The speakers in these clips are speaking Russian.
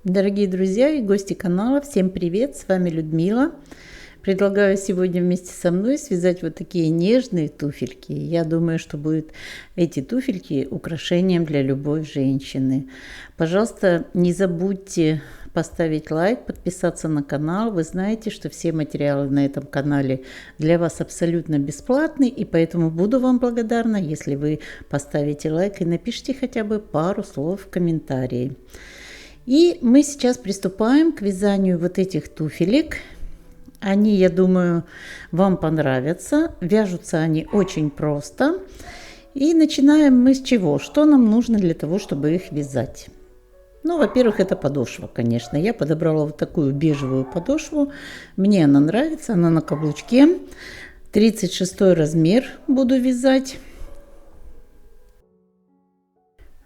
Дорогие друзья и гости канала, всем привет! С вами Людмила. Предлагаю сегодня вместе со мной связать вот такие нежные туфельки. Я думаю, что будут эти туфельки украшением для любой женщины. Пожалуйста, не забудьте поставить лайк, подписаться на канал. Вы знаете, что все материалы на этом канале для вас абсолютно бесплатны, и поэтому буду вам благодарна, если вы поставите лайк и напишите хотя бы пару слов в комментарии. И мы сейчас приступаем к вязанию вот этих туфелек. Они, я думаю, вам понравятся. Вяжутся они очень просто. И начинаем мы с чего? Что нам нужно для того, чтобы их вязать? Ну, во-первых, это подошва, конечно. Я подобрала вот такую бежевую подошву. Мне она нравится, она на каблучке. 36 размер буду вязать.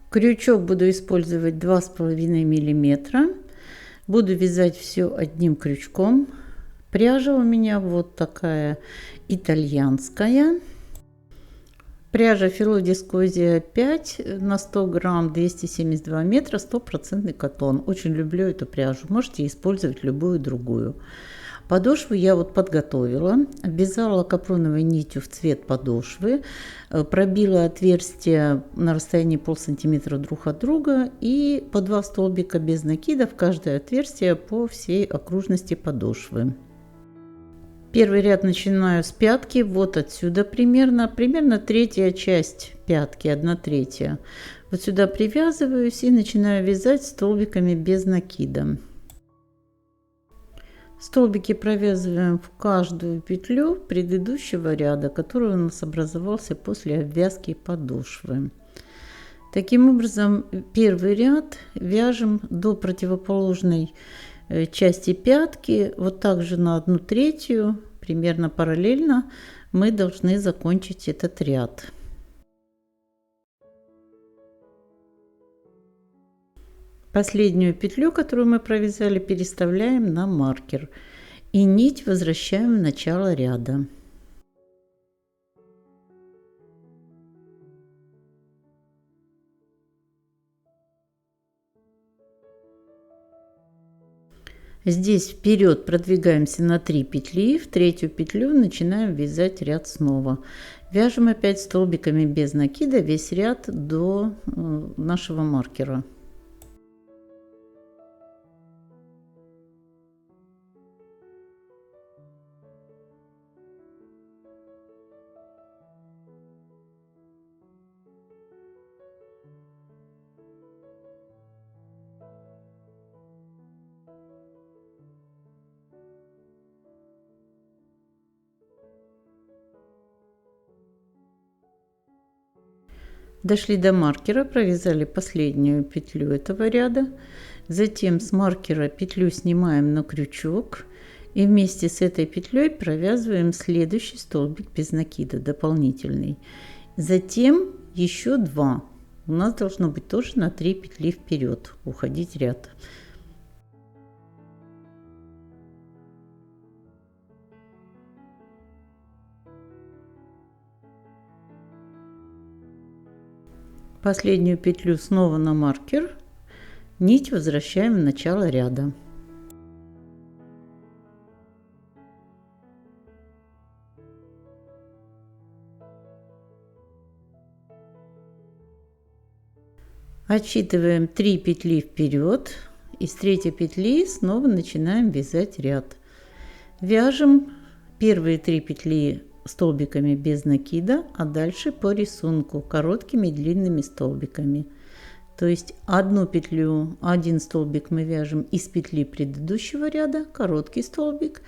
Крючок буду использовать 2,5 миллиметра. Буду вязать все одним крючком. Пряжа у меня вот такая итальянская. Пряжа Фило Вискозия 5 на 100 грамм, 272 метра, 100% катон. Очень люблю эту пряжу. Можете использовать любую другую. Подошву я вот подготовила, обвязала капроновой нитью в цвет подошвы, пробила отверстия на расстоянии полсантиметра друг от друга и по 2 столбика без накида в каждое отверстие по всей окружности подошвы. Первый ряд начинаю с пятки, вот отсюда примерно третья часть пятки, 1/3. Вот сюда привязываюсь и начинаю вязать столбиками без накида. Столбики провязываем в каждую петлю предыдущего ряда, который у нас образовался после обвязки подошвы. Таким образом, первый ряд вяжем до противоположной части пятки, вот так же на 1/3, примерно параллельно мы должны закончить этот ряд. Последнюю петлю, которую мы провязали, переставляем на маркер и нить возвращаем в начало ряда. Здесь вперед продвигаемся на 3 петли, в третью петлю начинаем вязать ряд снова. Вяжем опять столбиками без накида весь ряд до нашего маркера. Дошли до маркера, провязали последнюю петлю этого ряда, затем с маркера петлю снимаем на крючок и вместе с этой петлей провязываем следующий столбик без накида, дополнительный. Затем еще 2. У нас должно быть тоже на 3 петли вперед уходить ряд. Последнюю петлю снова на маркер, нить возвращаем в начало ряда. Отсчитываем 3 петли вперед и с третьей петли снова начинаем вязать ряд. Вяжем первые 3 петли столбиками без накида, а дальше по рисунку короткими длинными столбиками. То есть один столбик мы вяжем из петли предыдущего ряда, короткий столбик,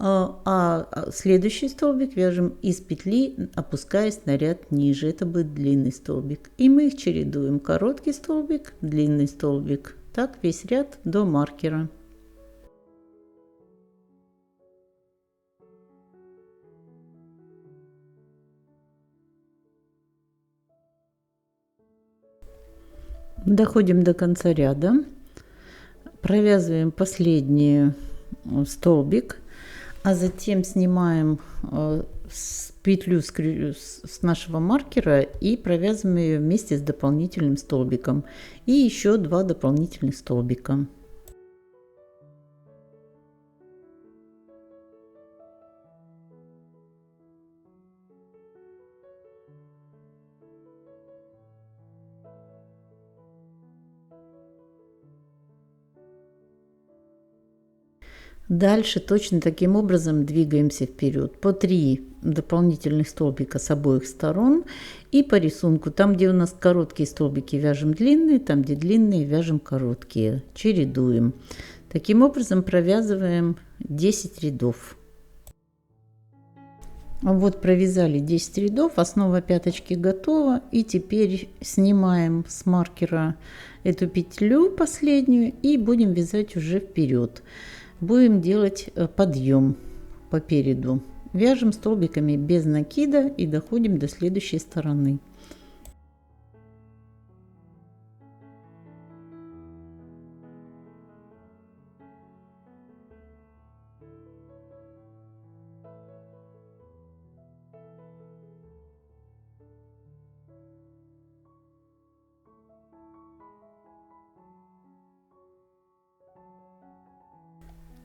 а следующий столбик вяжем из петли, опускаясь на ряд ниже. Это будет длинный столбик. И мы их чередуем: короткий столбик, длинный столбик. Так весь ряд до маркера. Доходим до конца ряда, провязываем последний столбик, а затем снимаем петлю с нашего маркера и провязываем ее вместе с дополнительным столбиком и еще 2 дополнительных столбика. Дальше точно таким образом двигаемся вперед. По 3 дополнительных столбика с обоих сторон. И по рисунку, там, где у нас короткие столбики, вяжем длинные, там, где длинные, вяжем короткие. Чередуем. Таким образом провязываем 10 рядов. Вот провязали 10 рядов, основа пяточки готова. И теперь снимаем с маркера эту петлю последнюю и будем вязать уже вперед. Будем делать подъем по переду. Вяжем столбиками без накида и доходим до следующей стороны.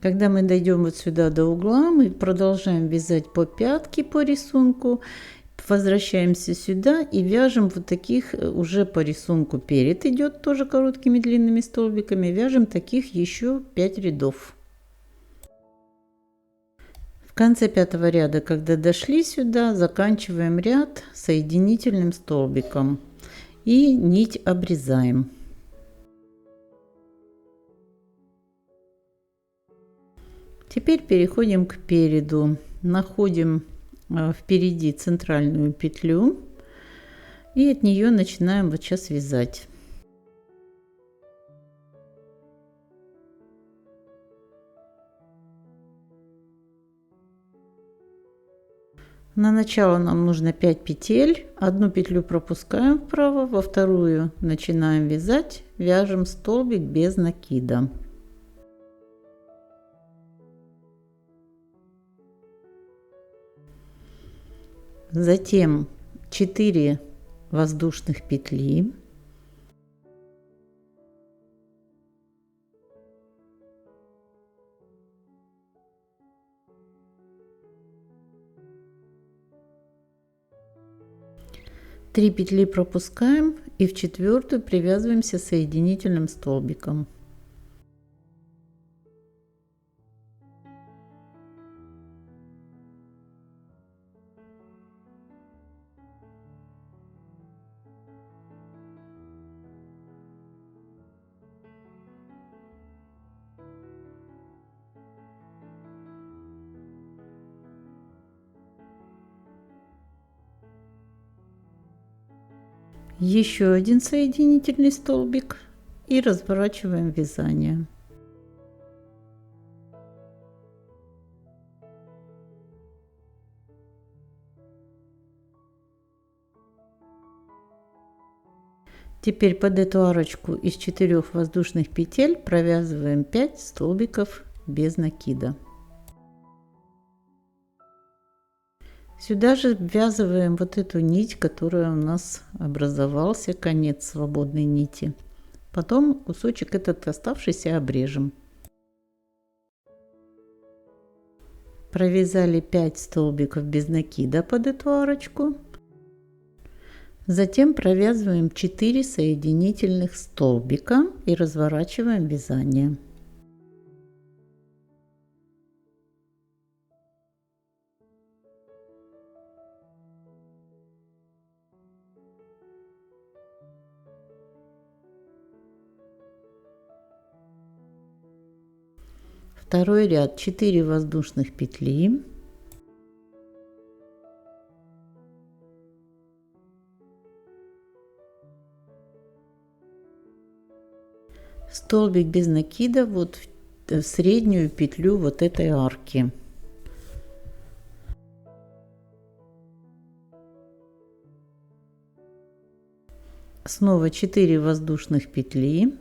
Когда мы дойдем вот сюда до угла, мы продолжаем вязать по пятке по рисунку, возвращаемся сюда и вяжем вот таких уже по рисунку. Перед идет тоже короткими длинными столбиками, вяжем таких еще 5 рядов. В конце 5-го ряда, когда дошли сюда, заканчиваем ряд соединительным столбиком и нить обрезаем. Теперь переходим к переду. Находим впереди центральную петлю и от нее начинаем вот сейчас вязать. На начало нам нужно 5 петель. Одну петлю пропускаем вправо, во вторую начинаем вязать, вяжем столбик без накида. Затем 4 воздушных петли. Три петли пропускаем и в 4-ю привязываемся соединительным столбиком. Еще один соединительный столбик и разворачиваем вязание. Теперь под эту арочку из 4 воздушных петель провязываем 5 столбиков без накида. Сюда же ввязываем вот эту нить, которая у нас образовался, конец свободной нити. Потом кусочек этот оставшийся обрежем. Провязали 5 столбиков без накида под эту арочку. Затем провязываем 4 соединительных столбика и разворачиваем вязание. Второй ряд 4 воздушных петли. Столбик без накида вот в среднюю петлю вот этой арки. Снова 4 воздушных петли.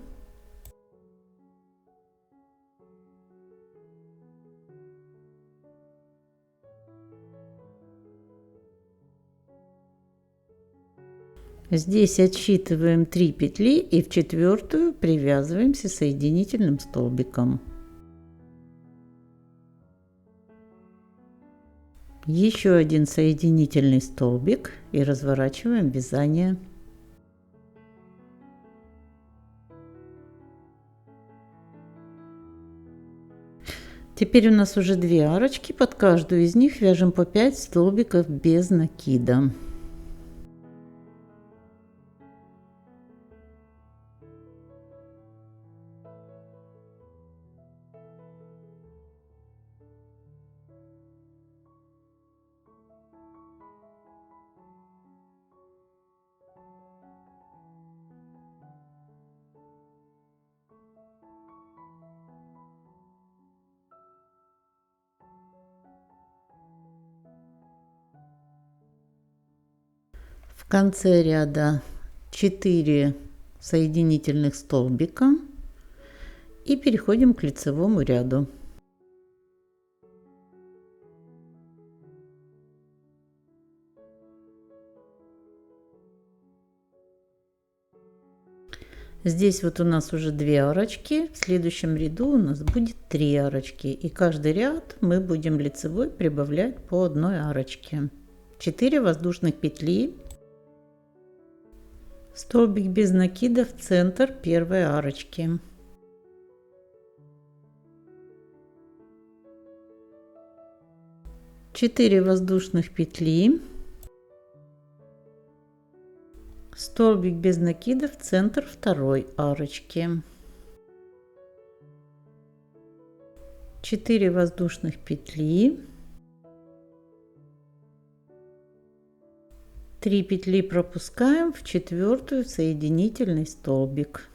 Здесь отсчитываем 3 петли и в 4-ю привязываемся соединительным столбиком. Еще один соединительный столбик и разворачиваем вязание. Теперь у нас уже 2 арочки, под каждую из них вяжем по 5 столбиков без накида. В конце ряда 4 соединительных столбика и переходим к лицевому ряду. Здесь вот у нас уже 2 арочки, в следующем ряду у нас будет 3 арочки, и каждый ряд мы будем лицевой прибавлять по 1 арочке. 4 воздушных петли, столбик без накида в центр первой арочки. Четыре воздушных петли, столбик без накида в центр второй арочки. 4 воздушных петли, 3 петли пропускаем в четвертую соединительный столбик.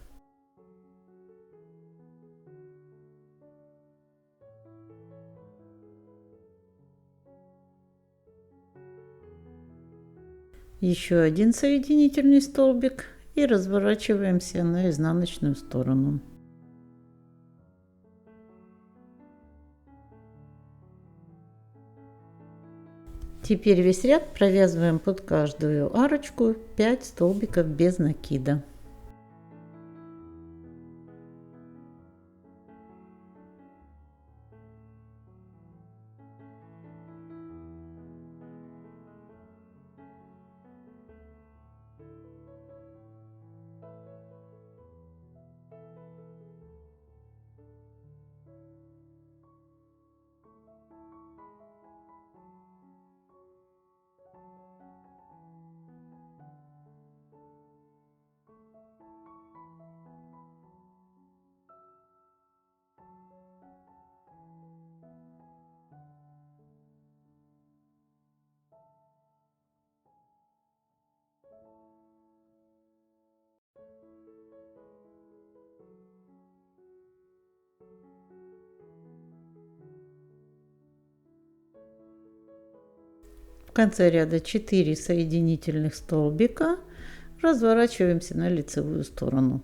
Еще один соединительный столбик и разворачиваемся на изнаночную сторону. Теперь весь ряд провязываем под каждую арочку 5 столбиков без накида. В конце ряда 4 соединительных столбика, разворачиваемся на лицевую сторону.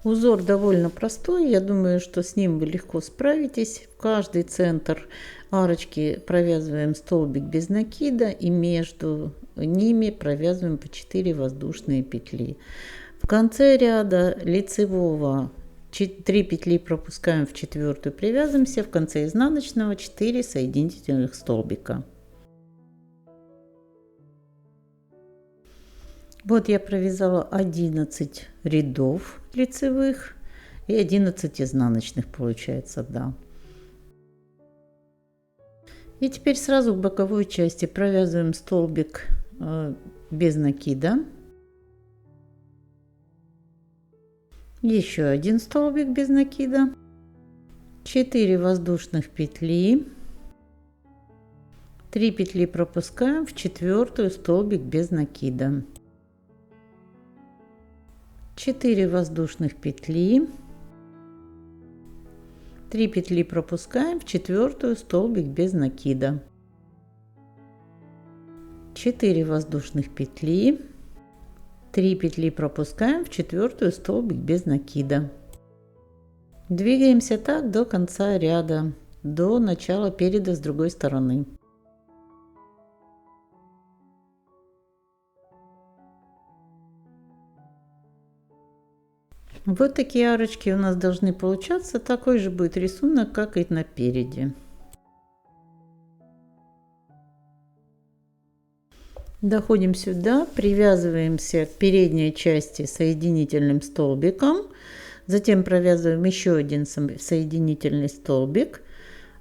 Узор довольно простой, я думаю, что с ним вы легко справитесь. В каждый центр арочки провязываем столбик без накида и между ними провязываем по 4 воздушные петли. В конце ряда лицевого 3 петли пропускаем в четвертую, привязываемся, в конце изнаночного 4 соединительных столбика. Вот я провязала 11 рядов лицевых и 11 изнаночных получается, да. И теперь сразу к боковой части провязываем столбик без накида. Еще один столбик без накида. 4 воздушных петли. 3 петли пропускаем в четвертую столбик без накида. 4 воздушных петли, 3 петли пропускаем в четвертую столбик без накида, 4 воздушных петли, 3 петли пропускаем в четвертую столбик без накида. Двигаемся так до конца ряда, до начала переда с другой стороны. Вот такие арочки у нас должны получаться. Такой же будет рисунок, как и напереди. Доходим сюда, привязываемся к передней части соединительным столбиком, затем провязываем еще один соединительный столбик,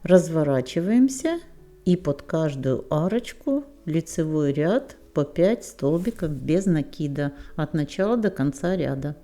разворачиваемся и под каждую арочку лицевой ряд по 5 столбиков без накида от начала до конца ряда.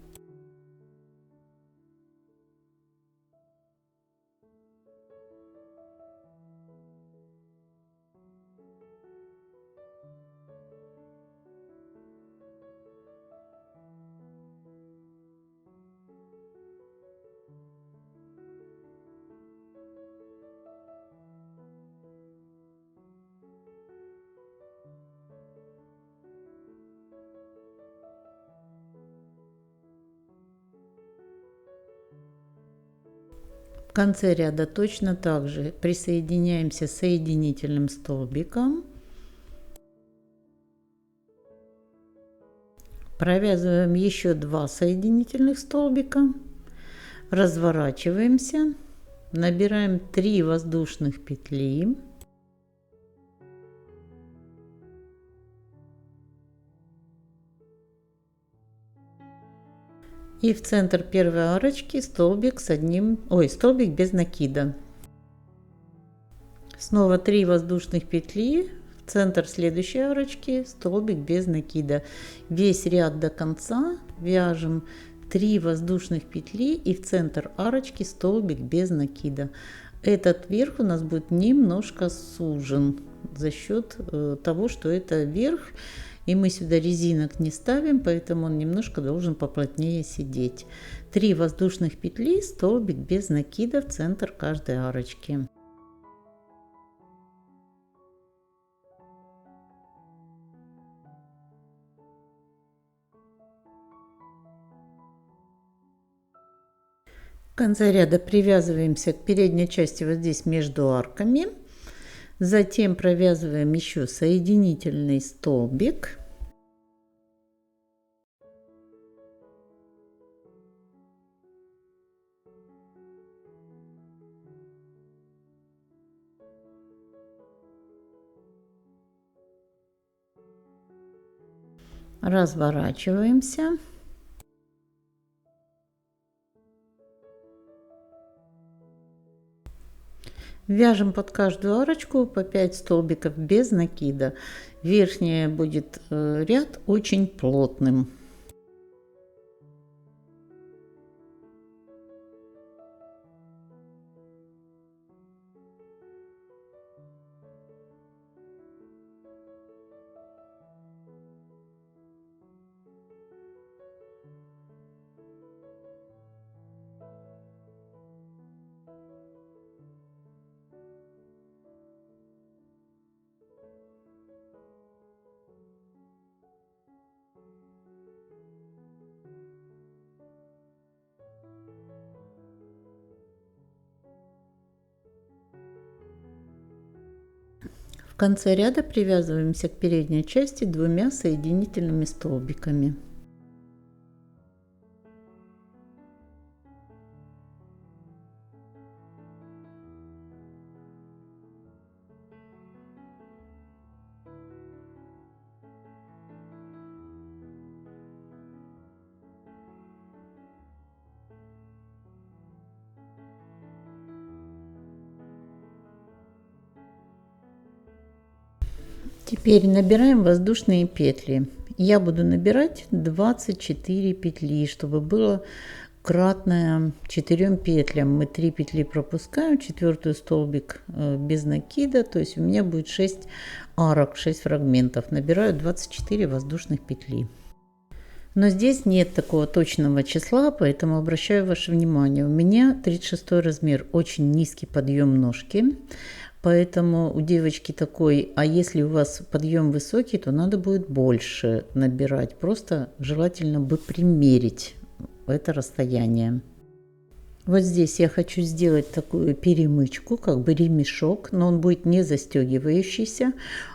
В конце ряда точно так же присоединяемся соединительным столбиком, провязываем еще 2 соединительных столбика, разворачиваемся, набираем 3 воздушных петли, и в центр первой арочки столбик столбик без накида. Снова 3 воздушных петли, в центр следующей арочки столбик без накида. Весь ряд до конца вяжем 3 воздушных петли и в центр арочки столбик без накида. Этот верх у нас будет немножко сужен за счет того, что это верх. И мы сюда резинок не ставим, поэтому он немножко должен поплотнее сидеть. 3 воздушных петли, столбик без накида в центр каждой арочки. В конце ряда привязываемся к передней части вот здесь между арками. Затем провязываем еще соединительный столбик. Разворачиваемся. Вяжем под каждую арочку по 5 столбиков без накида. Верхний будет ряд очень плотным. В конце ряда привязываемся к передней части 2 соединительными столбиками. Теперь набираем воздушные петли. Я буду набирать 24 петли, чтобы было кратное 4 петлям. Мы 3 петли пропускаем, 4 столбик без накида, то есть у меня будет 6 арок, 6 фрагментов. Набираю 24 воздушных петли. Но здесь нет такого точного числа, поэтому обращаю ваше внимание. У меня 36 размер, очень низкий подъем ножки. Поэтому у девочки такой, а если у вас подъем высокий, то надо будет больше набирать. Просто желательно бы примерить это расстояние. Вот здесь я хочу сделать такую перемычку, как бы ремешок, но он будет не застегивающийся,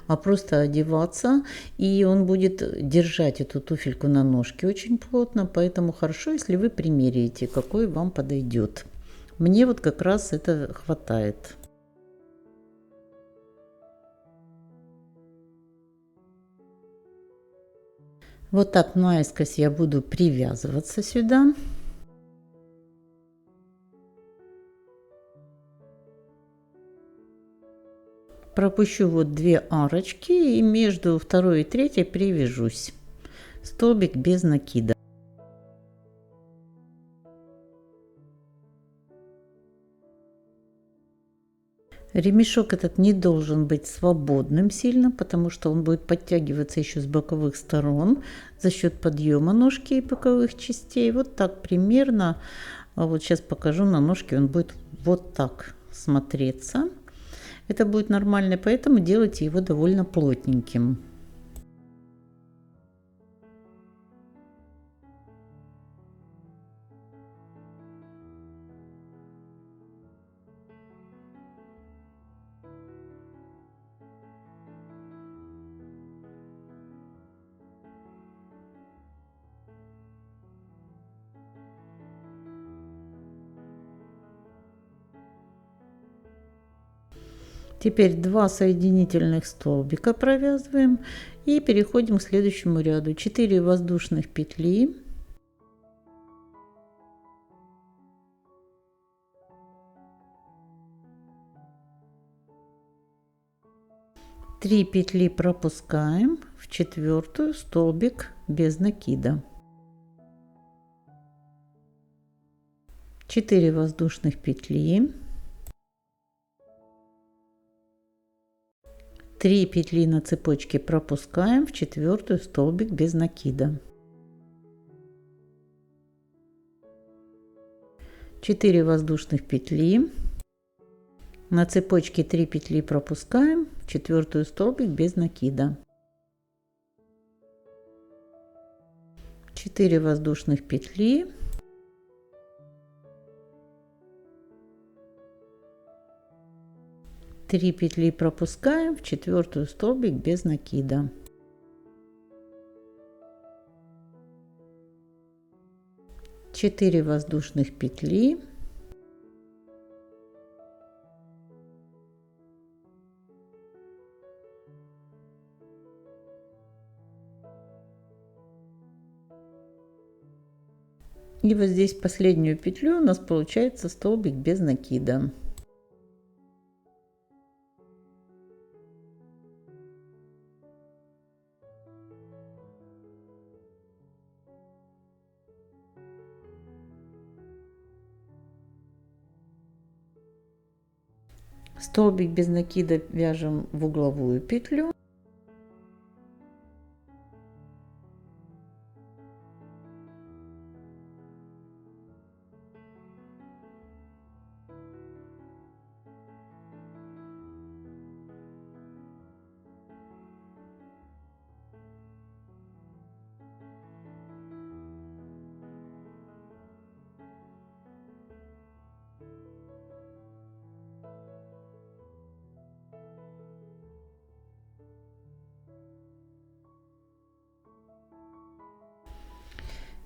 а просто одеваться, и он будет держать эту туфельку на ножке очень плотно, поэтому хорошо, если вы примеряете, какой вам подойдет. Мне вот как раз это хватает. Вот так наискось я буду привязываться сюда. Пропущу вот 2 арочки и между второй и третьей привяжусь. Столбик без накида. Ремешок этот не должен быть свободным сильно, потому что он будет подтягиваться еще с боковых сторон за счет подъема ножки и боковых частей. Вот так примерно. А вот сейчас покажу на ножке, он будет вот так смотреться. Это будет нормально, поэтому делайте его довольно плотненьким. Теперь 2 соединительных столбика провязываем и переходим к следующему ряду. 4 воздушных петли, 3 петли пропускаем в 4-ю столбик без накида, 4 воздушных петли, 3 петли на цепочке пропускаем в 4-ю столбик без накида, 4 воздушных петли, на цепочке 3 петли пропускаем в 4-ю столбик без накида, 4 воздушных петли, три петли пропускаем в 4-ю столбик без накида, 4 воздушных петли, и вот здесь последнюю петлю у нас получается столбик без накида. Столбик без накида вяжем в угловую петлю.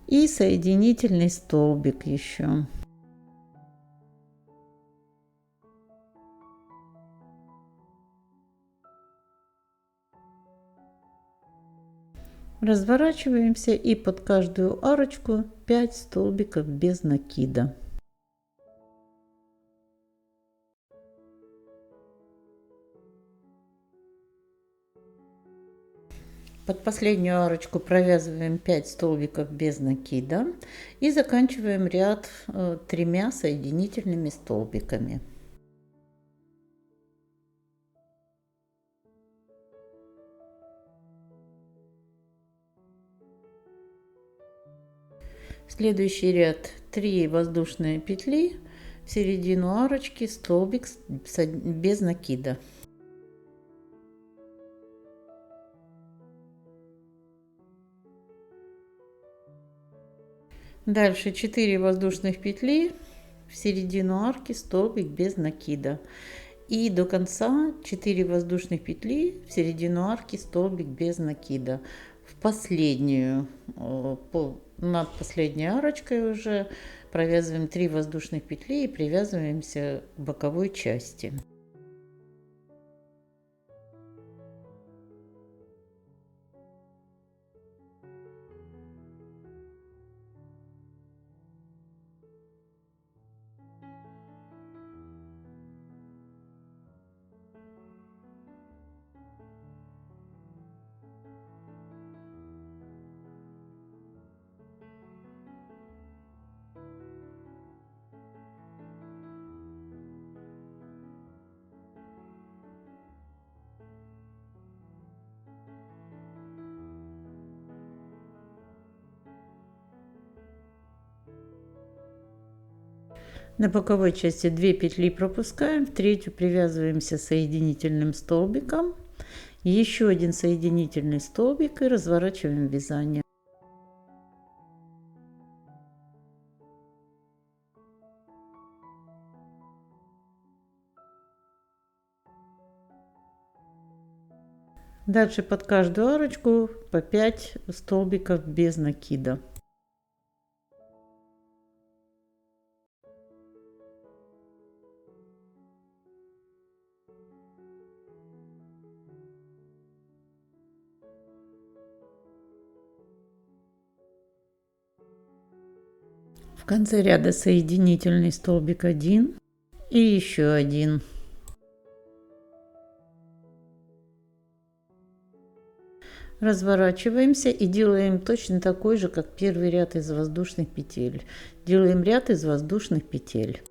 И соединительный столбик еще. Разворачиваемся и под каждую арочку 5 столбиков без накида. Под последнюю арочку провязываем 5 столбиков без накида и заканчиваем ряд 3 соединительными столбиками. Следующий ряд 3 воздушные петли, в середину арочки столбик без накида. Дальше 4 воздушных петли, в середину арки столбик без накида. И до конца 4 воздушных петли, в середину арки столбик без накида. В последнюю, над последней арочкой уже провязываем 3 воздушных петли и привязываемся к боковой части. На боковой части 2 петли пропускаем, в третью привязываемся соединительным столбиком, еще один соединительный столбик и разворачиваем вязание. Дальше под каждую арочку по 5 столбиков без накида. В конце ряда соединительный столбик 1 и еще один. Разворачиваемся и делаем точно такой же, как первый ряд из воздушных петель. Делаем ряд из воздушных петель.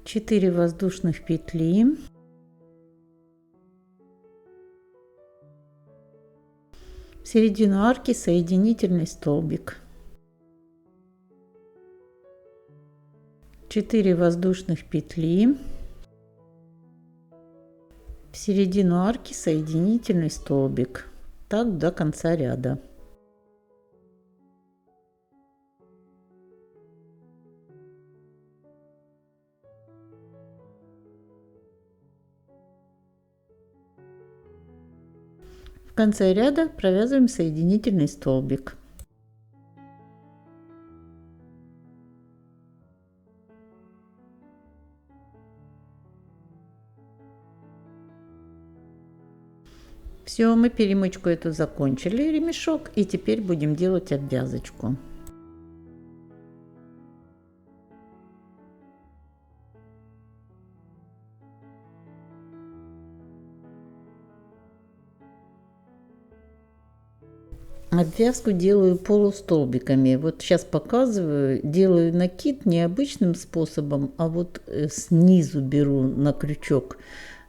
4 воздушных петли. В середину арки соединительный столбик. 4 воздушных петли. В середину арки соединительный столбик. Так до конца ряда. В конце ряда провязываем соединительный столбик. Все, мы перемычку эту закончили, ремешок, и теперь будем делать обвязочку. Обвязку делаю полустолбиками. Вот сейчас показываю, делаю накид не обычным способом, а вот снизу беру на крючок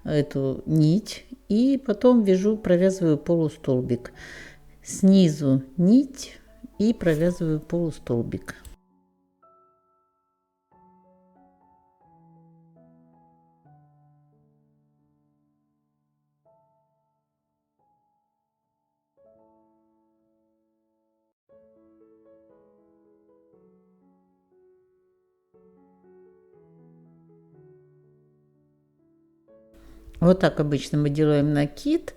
эту нить и потом вяжу, провязываю полустолбик. Снизу нить и провязываю полустолбик. Вот так обычно мы делаем накид,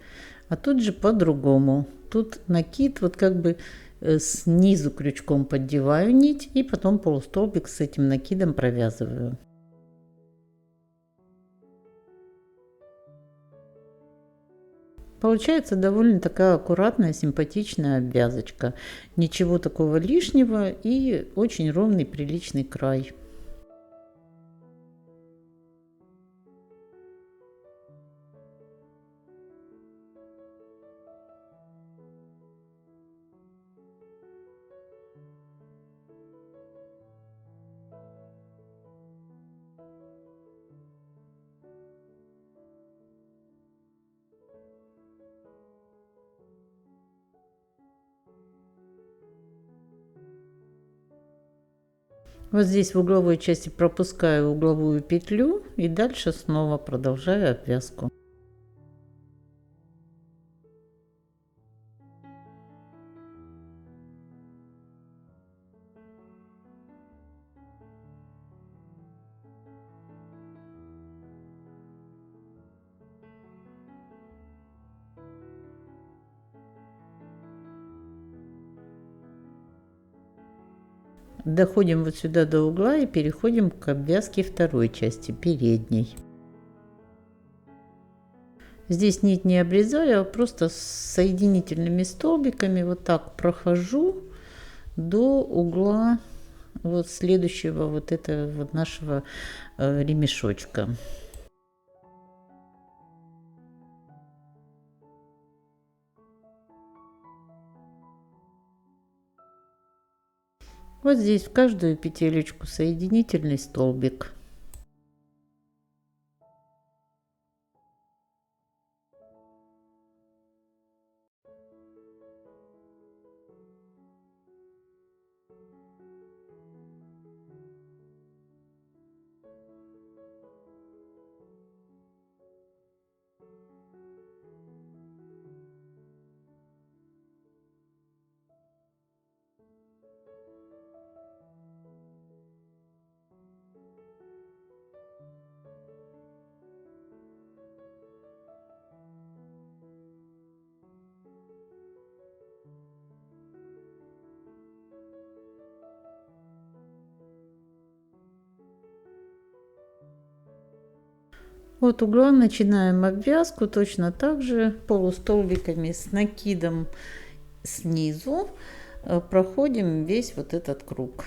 а тут же по-другому. Тут накид вот как бы снизу крючком поддеваю нить и потом полустолбик с этим накидом провязываю. Получается довольно такая аккуратная, симпатичная обвязочка. Ничего такого лишнего и очень ровный, приличный край. Вот здесь в угловой части пропускаю угловую петлю и дальше снова продолжаю обвязку. Доходим вот сюда до угла и переходим к обвязке второй части, передней. Здесь нить не обрезаю, а просто с соединительными столбиками вот так прохожу до угла вот следующего вот этого вот нашего ремешочка. Вот здесь в каждую петелечку соединительный столбик. От угла начинаем обвязку точно так же полустолбиками с накидом снизу проходим весь вот этот круг.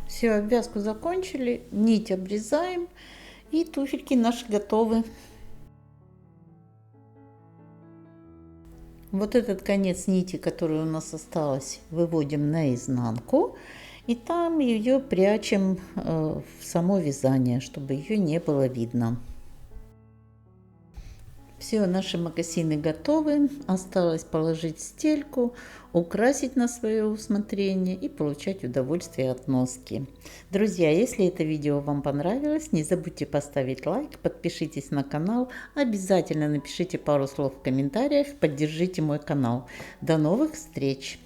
Все, обвязку закончили, нить обрезаем, и туфельки наши готовы. Вот этот конец нити, который у нас осталось, выводим наизнанку, и там ее прячем в само вязание, чтобы ее не было видно. Все, наши мокасины готовы. Осталось положить стельку, украсить на свое усмотрение и получать удовольствие от носки. Друзья, если это видео вам понравилось, не забудьте поставить лайк, подпишитесь на канал, обязательно напишите пару слов в комментариях, поддержите мой канал. До новых встреч!